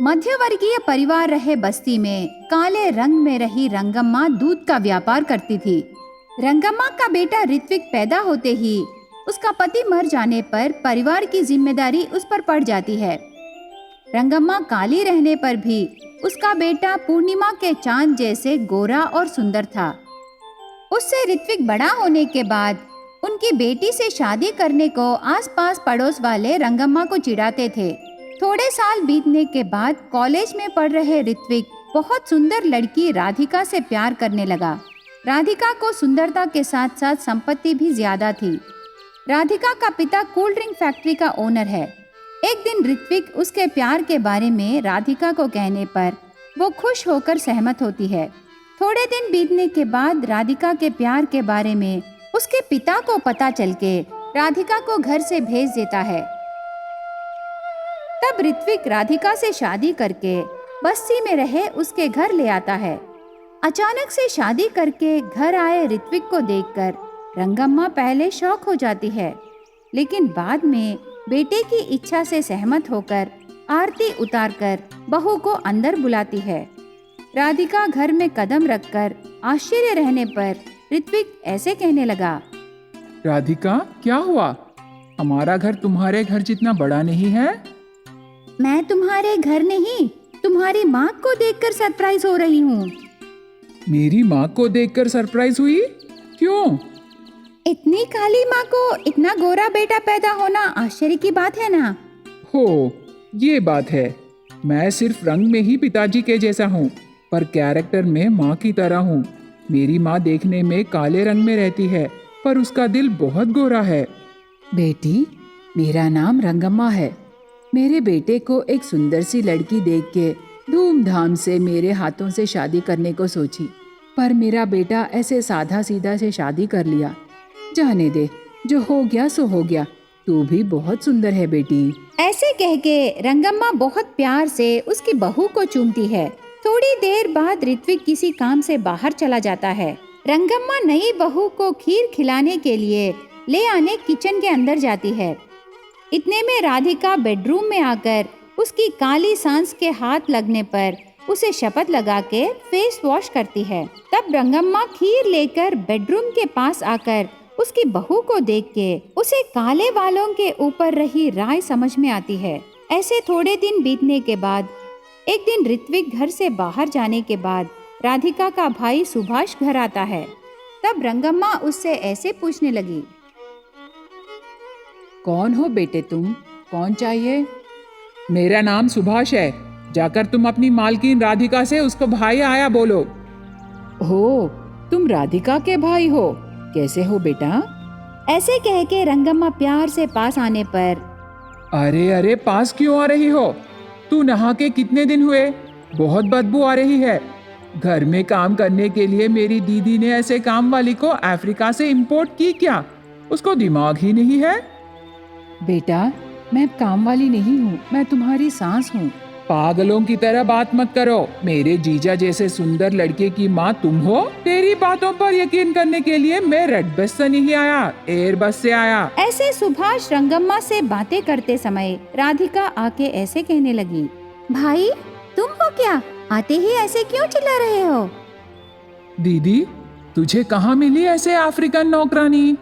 मध्यवर्गीय परिवार रहे बस्ती में काले रंग में रही रंगम्मा दूध का व्यापार करती थी। रंगम्मा का बेटा ऋत्विक पैदा होते ही उसका पति मर जाने पर परिवार की जिम्मेदारी उस पर पड़ जाती है। रंगम्मा काली रहने पर भी उसका बेटा पूर्णिमा के चांद जैसे गोरा और सुंदर था। उससे ऋत्विक बड़ा होने के बाद उनकी बेटी से शादी करने को आसपास पड़ोस वाले रंगम्मा को चिढ़ाते थे। थोड़े साल बीतने के बाद कॉलेज में पढ़ रहे ऋत्विक बहुत सुंदर लड़की राधिका से प्यार करने लगा। राधिका को सुंदरता के साथ साथ संपत्ति भी ज्यादा थी। राधिका का पिता कोल्ड ड्रिंक फैक्ट्री का ओनर है। एक दिन ऋत्विक उसके प्यार के बारे में राधिका को कहने पर वो खुश होकर सहमत होती है। थोड़े दिन बीतने के बाद राधिका के प्यार के बारे में उसके पिता को पता चल के राधिका को घर से भेज देता है। तब ऋत्विक राधिका से शादी करके बस्ती में रहे उसके घर ले आता है। अचानक से शादी करके घर आए ऋत्विक को देखकर रंगम्मा पहले शॉक हो जाती है, लेकिन बाद में बेटे की इच्छा से सहमत होकर आरती उतारकर बहू को अंदर बुलाती है। राधिका घर में कदम रखकर आश्चर्य रहने पर ऋत्विक ऐसे कहने लगा, राधिका, क्या हुआ? हमारा घर तुम्हारे घर जितना बड़ा नहीं है। मैं तुम्हारे घर नहीं, तुम्हारी माँ को देखकर सरप्राइज हो रही हूँ। मेरी माँ को देखकर सरप्राइज हुई? क्यों? इतनी काली माँ को इतना गोरा बेटा पैदा होना आश्चर्य की बात है ना। हो, ये बात है। मैं सिर्फ रंग में ही पिताजी के जैसा हूँ, पर कैरेक्टर में माँ की तरह हूँ। मेरी माँ देखने में काले रंग में रहती है, पर उसका दिल बहुत गोरा है। बेटी, मेरा नाम रंगम्मा है। मेरे बेटे को एक सुंदर सी लड़की देख के धूमधाम से मेरे हाथों से शादी करने को सोची, पर मेरा बेटा ऐसे साधा सीधा से शादी कर लिया। जाने दे, जो हो गया सो हो गया। तू भी बहुत सुंदर है बेटी। ऐसे कह के रंगम्मा बहुत प्यार से उसकी बहू को चूमती है। थोड़ी देर बाद ऋत्विक किसी काम से बाहर चला जाता है। रंगम्मा नई बहू को खीर खिलाने के लिए ले आने किचन के अंदर जाती है। इतने में राधिका बेडरूम में आकर उसकी काली सांस के हाथ लगने पर उसे शपथ लगा के फेस वॉश करती है। तब रंगम्मा खीर लेकर बेडरूम के पास आकर उसकी बहू को देख के उसे काले बालों के ऊपर रही राय समझ में आती है। ऐसे थोड़े दिन बीतने के बाद एक दिन ऋत्विक घर से बाहर जाने के बाद राधिका का भाई सुभाष घर आता है। तब रंगम्मा उससे ऐसे पूछने लगी, कौन हो बेटे तुम? कौन चाहिए? मेरा नाम सुभाष है। जाकर तुम अपनी मालकिन राधिका से उसको भाई आया बोलो। हो, तुम राधिका के भाई हो? कैसे हो बेटा? ऐसे कह के रंगम्मा प्यार से पास आने पर, अरे अरे, पास क्यों आ रही हो? तू नहा के कितने दिन हुए? बहुत बदबू आ रही है। घर में काम करने के लिए मेरी दीदी ने ऐसे काम वाली को अफ्रीका से इंपोर्ट की क्या? उसको दिमाग ही नहीं है। बेटा, मैं काम वाली नहीं हूँ, मैं तुम्हारी सास हूँ। पागलों की तरह बात मत करो। मेरे जीजा जैसे सुंदर लड़के की माँ तुम हो? तेरी बातों पर यकीन करने के लिए मैं रेड बस से नहीं आया, एयर बस से आया। ऐसे सुभाष रंगम्मा से बातें करते समय राधिका आके ऐसे कहने लगी, भाई तुम हो क्या? आते ही ऐसे क्यों चिल्ला रहे हो? दीदी, तुझे कहाँ मिली ऐसे अफ्रीकन नौकरानी?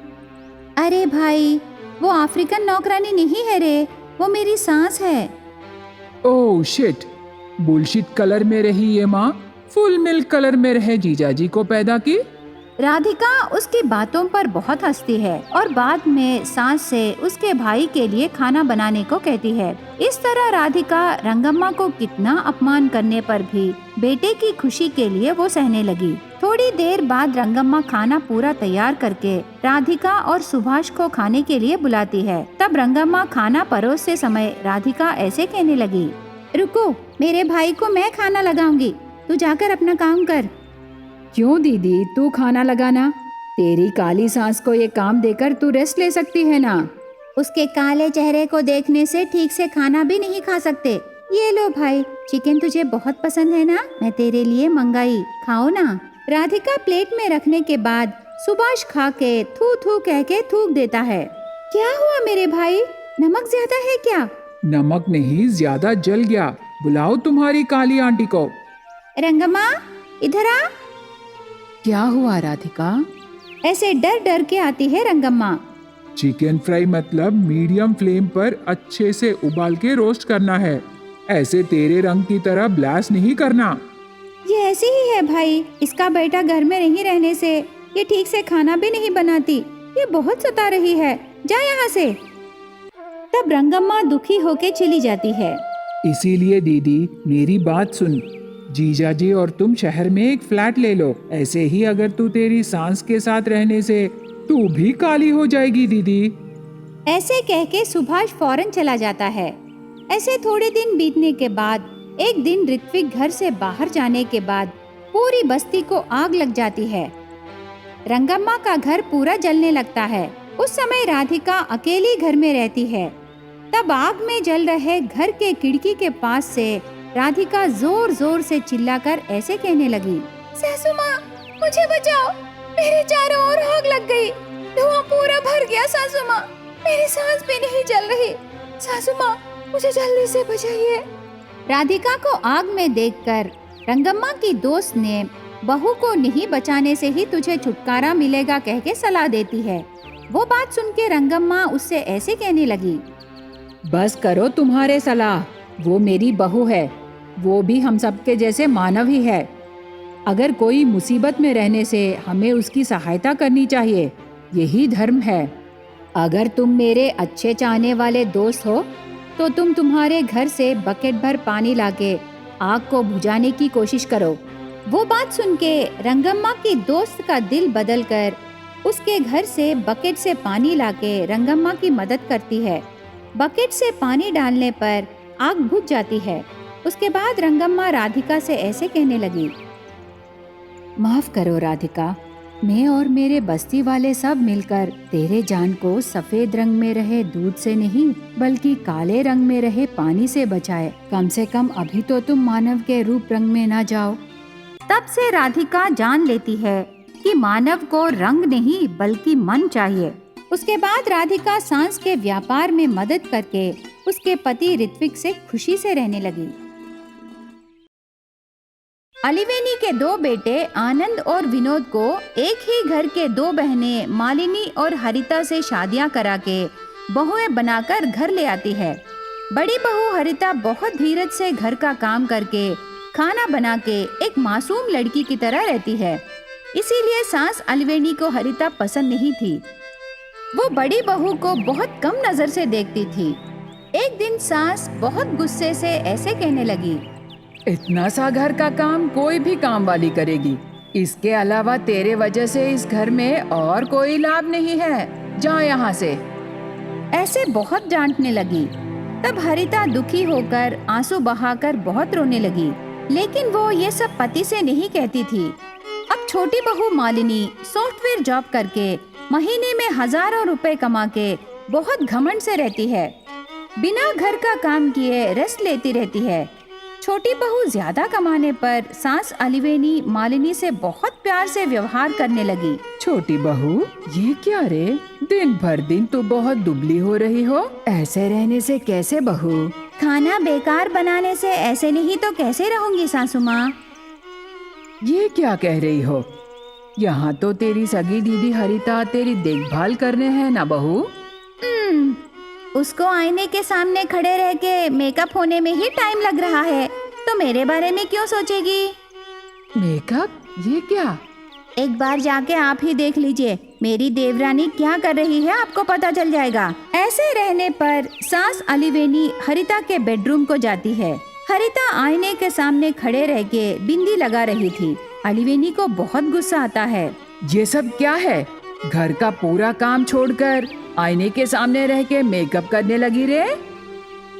अरे भाई, वो अफ्रीकन नौकरानी नहीं है रे, वो मेरी सास है। ओह शिट, बुलशिट कलर में रही ये माँ फुल मिल्क कलर में रहे जीजाजी को पैदा की। राधिका उसकी बातों पर बहुत हंसती है और बाद में सास से उसके भाई के लिए खाना बनाने को कहती है। इस तरह राधिका रंगम्मा को कितना अपमान करने पर भी बेटे की खुशी के लिए वो सहने लगी। थोड़ी देर बाद रंगम्मा खाना पूरा तैयार करके राधिका और सुभाष को खाने के लिए बुलाती है। तब रंगम्मा खाना परोसते समय राधिका ऐसे कहने लगी, रुको, मेरे भाई को मैं खाना लगाऊंगी, तू जाकर अपना काम कर। क्यों दीदी, तू खाना लगाना? तेरी काली सांस को ये काम देकर तू रेस्ट ले सकती है ना। उसके काले चेहरे को देखने से ठीक से खाना भी नहीं खा सकते। ये लो भाई, चिकन तुझे बहुत पसंद है ना, मैं तेरे लिए मंगाई, खाओ ना। राधिका प्लेट में रखने के बाद सुभाष खा के थू थू कह के थूक देता है। क्या हुआ मेरे भाई, नमक ज्यादा है क्या? नमक नहीं, ज्यादा जल गया। बुलाओ तुम्हारी काली आंटी को। रंगम्मा, इधर आ। क्या हुआ राधिका? ऐसे डर डर के आती है रंगम्मा। चिकन फ्राई मतलब मीडियम फ्लेम पर अच्छे से उबाल के रोस्ट करना है, ऐसे तेरे रंग की तरह ब्लास्ट नहीं करना। ये ऐसी ही है भाई, इसका बेटा घर में नहीं रहने से ये ठीक से खाना भी नहीं बनाती, ये बहुत सता रही है, जा यहाँ से। तब रंगम्मा दुखी होके चली जाती है। इसीलिए दीदी मेरी बात सुन, जीजा जी और तुम शहर में एक फ्लैट ले लो। ऐसे ही अगर तू तेरी सांस के साथ रहने से तू भी काली हो जाएगी दीदी। ऐसे कह के सुभाष फौरन चला जाता है। ऐसे थोड़े दिन बीतने के बाद एक दिन ऋत्विक घर से बाहर जाने के बाद पूरी बस्ती को आग लग जाती है। रंगम्मा का घर पूरा जलने लगता है। उस समय राधिका अकेली घर में रहती है। तब आग में जल रहे घर के खिड़की के पास से राधिका जोर जोर से चिल्लाकर ऐसे कहने लगी, सासू माँ, मुझे बचाओ, मेरे चारों ओर आग लग गई, धुआं पूरा भर गया सासू माँ, मेरी सांस भी नहीं चल रही, सासू माँ मुझे जल्दी से बचाइए। राधिका को आग में देखकर रंगम्मा की दोस्त ने बहू को नहीं बचाने से ही तुझे छुटकारा मिलेगा कह के सलाह देती है। वो बात सुन के रंगम्मा उससे ऐसे कहने लगी, बस करो तुम्हारे सलाह, वो मेरी बहू है, वो भी हम सबके जैसे मानव ही है। अगर कोई मुसीबत में रहने से हमें उसकी सहायता करनी चाहिए, यही धर्म है। अगर तुम मेरे अच्छे चाहने वाले दोस्त हो तो तुम तुम्हारे घर से बकेट भर पानी लाके आग को बुझाने की कोशिश करो। वो बात सुन के रंगम्मा की दोस्त का दिल बदलकर उसके घर से बकेट से पानी लाके रंगम्मा की मदद करती है। बकेट से पानी डालने पर आग बुझ जाती है। उसके बाद रंगम्मा राधिका से ऐसे कहने लगी, माफ करो राधिका, मैं और मेरे बस्ती वाले सब मिलकर तेरे जान को सफेद रंग में रहे दूध से नहीं बल्कि काले रंग में रहे पानी से बचाए। कम से कम अभी तो तुम मानव के रूप रंग में ना जाओ। तब से राधिका जान लेती है कि मानव को रंग नहीं बल्कि मन चाहिए। उसके बाद राधिका सांस के व्यापार में मदद करके उसके पति ऋत्विक से खुशी से रहने लगी। अलिवेनी के दो बेटे आनंद और विनोद को एक ही घर के दो बहनें मालिनी और हरिता से शादियां करा के बहुएं बनाकर घर ले आती है। बड़ी बहू हरिता बहुत धीरज से घर का काम करके खाना बना के एक मासूम लड़की की तरह रहती है। इसीलिए सास अलिवेनी को हरिता पसंद नहीं थी। वो बड़ी बहू को बहुत कम नजर से देखती थी। एक दिन सास बहुत गुस्से से ऐसे कहने लगी, इतना सा घर का काम कोई भी काम वाली करेगी, इसके अलावा तेरे वजह से इस घर में और कोई लाभ नहीं है, जा यहाँ से। ऐसे बहुत डांटने लगी। तब हरिता दुखी होकर आंसू बहाकर बहुत रोने लगी, लेकिन वो ये सब पति से नहीं कहती थी। अब छोटी बहू मालिनी सॉफ्टवेयर जॉब करके महीने में हजारों रुपए कमा के बहुत घमंड से रहती है। बिना घर का काम किए रेस्ट लेती रहती है। छोटी बहू ज्यादा कमाने पर सास अलिवेनी मालिनी से बहुत प्यार से व्यवहार करने लगी। छोटी बहू, ये क्या रे, दिन भर दिन तू बहुत दुबली हो रही हो, ऐसे रहने से कैसे बहू? खाना बेकार बनाने से ऐसे नहीं तो कैसे रहूंगी सासू माँ? ये क्या कह रही हो? यहाँ तो तेरी सगी दीदी हरिता तेरी देखभाल करने है ना बहू। उसको आईने के सामने खड़े रह के मेकअप होने में ही टाइम लग रहा है, तो मेरे बारे में क्यों सोचेगी? मेकअप? ये क्या? एक बार जाके आप ही देख लीजिए, मेरी देवरानी क्या कर रही है, आपको पता चल जाएगा। ऐसे रहने पर सास अलिवेनी हरिता के बेडरूम को जाती है। हरिता आईने के सामने खड़े रह के बिंदी लगा रही थी। अलिवेनी को बहुत गुस्सा आता है। ये सब क्या है? घर का पूरा काम छोड़कर आईने के सामने रह के मेकअप करने लगी रे?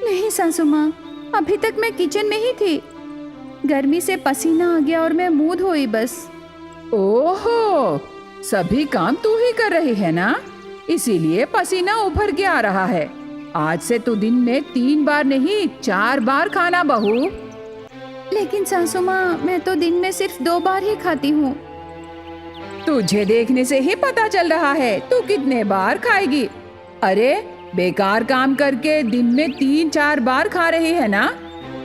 नहीं सासू माँ, अभी तक मैं किचन में ही थी। गर्मी से पसीना आ गया और मैं मुंह धोई बस। ओहो, सभी काम तू ही कर रही है ना, इसीलिए पसीना उभर के आ रहा है। आज से तू दिन में 3 बार नहीं 4 बार खाना बहू। लेकिन सासू माँ, मैं तो दिन में सिर्फ 2 बार ही खाती हूँ। तुझे देखने से ही पता चल रहा है तू कितने बार खाएगी। अरे बेकार काम करके दिन में 3-4 बार खा रही है ना,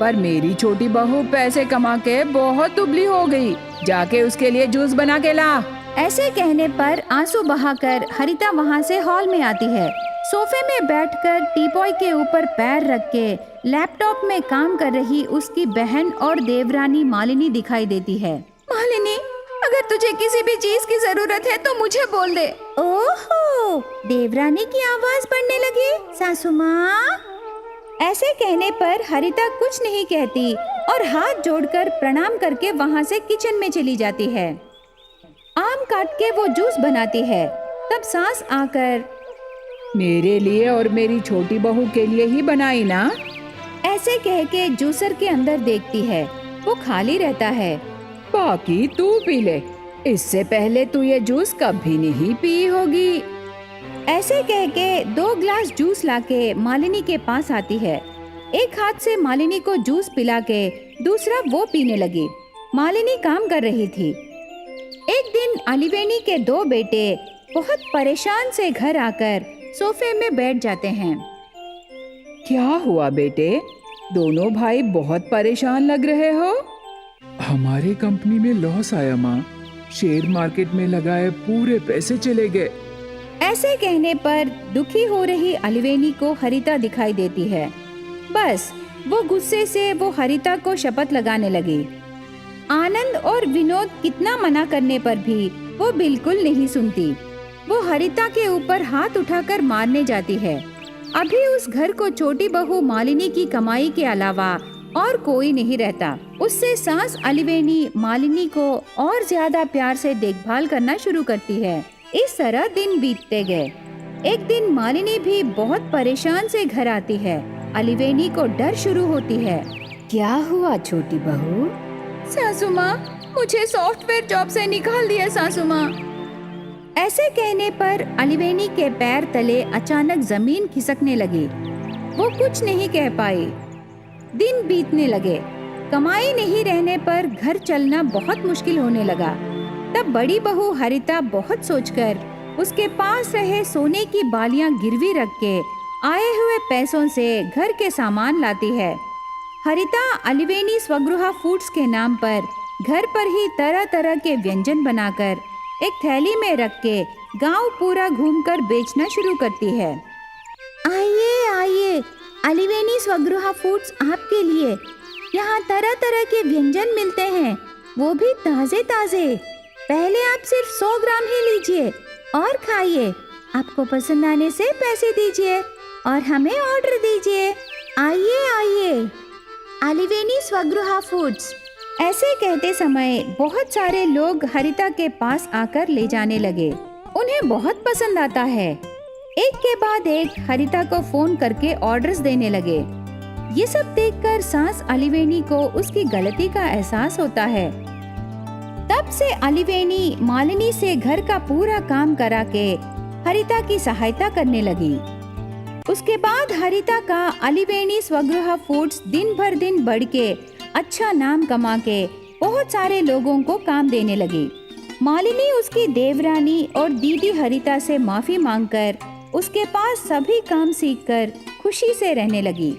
पर मेरी छोटी बहू पैसे कमा के बहुत दुबली हो गई। जाके उसके लिए जूस बना के ला। ऐसे कहने पर आंसू बहाकर हरिता वहाँ से हॉल में आती है। सोफे में बैठकर टीपॉय के ऊपर पैर रख के लैपटॉप में काम कर रही उसकी बहन और देवरानी मालिनी दिखाई देती है। मालिनी, अगर तुझे किसी भी चीज की जरूरत है तो मुझे बोल दे। ओहो, देवरानी की आवाज बढ़ने लगी। सासू माँ। ऐसे कहने पर हरिता कुछ नहीं कहती और हाथ जोड़कर प्रणाम करके वहाँ से किचन में चली जाती है। आम काट के वो जूस बनाती है। तब सास आकर, मेरे लिए और मेरी छोटी बहू के लिए ही बनाई ना? ऐसे कह के जूसर के अंदर देखती है। वो खाली रहता है। बाकी तू पी ले, इससे पहले तू ये जूस कभी नहीं पी होगी। ऐसे कह के 2 ग्लास जूस लाके मालिनी के पास आती है। एक हाथ से मालिनी को जूस पिला के दूसरा वो पीने लगी। मालिनी काम कर रही थी। एक दिन अलिवेनी के 2 बेटे बहुत परेशान से घर आकर सोफे में बैठ जाते हैं। क्या हुआ बेटे? दोनों भाई बहुत परेशान लग रहे हो। हमारे कंपनी में लॉस आया माँ। शेयर मार्केट में लगाए पूरे पैसे चले गए। ऐसे कहने पर दुखी हो रही अलिवेनी को हरिता दिखाई देती है। बस वो गुस्से से वो हरिता को शपथ लगाने लगी। आनंद और विनोद कितना मना करने पर भी वो बिल्कुल नहीं सुनती। वो हरिता के ऊपर हाथ उठाकर मारने जाती है। अभी उस घर को छोटी बहू मालिनी की कमाई के अलावा और कोई नहीं रहता। उससे सास अलिवेनी मालिनी को और ज्यादा प्यार से देखभाल करना शुरू करती है। इस तरह दिन बीतते गए। एक दिन मालिनी भी बहुत परेशान से घर आती है। अलिवेनी को डर शुरू होती है। क्या हुआ छोटी बहू? सासू माँ, मुझे सॉफ्टवेयर जॉब से निकाल दिया सासू माँ। ऐसे कहने पर अलिवेनी के पैर तले अचानक जमीन खिसकने लगी। वो कुछ नहीं कह पाई। दिन बीतने लगे। कमाई नहीं रहने पर घर चलना बहुत मुश्किल होने लगा। तब बड़ी बहू हरिता बहुत सोचकर उसके पास रहे सोने की बालियां गिरवी रख के आए हुए पैसों से घर के सामान लाती है। हरिता अलिवेनी स्वगृहा फूड्स के नाम पर घर पर ही तरह तरह के व्यंजन बनाकर एक थैली में रख के गांव पूरा घूमकर बेचना शुरू करती है। आइए आइए, अलिवेनी स्वगृहा फूड्स आपके लिए। यहाँ तरह तरह के व्यंजन मिलते हैं, वो भी ताजे ताजे। पहले आप सिर्फ 100 ग्राम ही लीजिए और खाइए। आपको पसंद आने से पैसे दीजिए और हमें ऑर्डर दीजिए। आइए आइए, अलिवेनी स्वगृहा फूड्स। ऐसे कहते समय बहुत सारे लोग हरिता के पास आकर ले जाने लगे। उन्हें बहुत पसंद आता है। एक के बाद एक हरिता को फोन करके ऑर्डर्स देने लगे। ये सब देखकर सास अलिवेनी को उसकी गलती का एहसास होता है। तब से अलिवेनी मालिनी से घर का पूरा काम करा के हरिता की सहायता करने लगी। उसके बाद हरिता का अलिवेनी स्वगृहा फूड्स दिन भर दिन बढ़ के अच्छा नाम कमा के बहुत सारे लोगों को काम देने लगी। मालिनी उसकी देवरानी और दीदी हरिता से माफी मांगकर उसके पास सभी काम सीखकर खुशी से रहने लगी।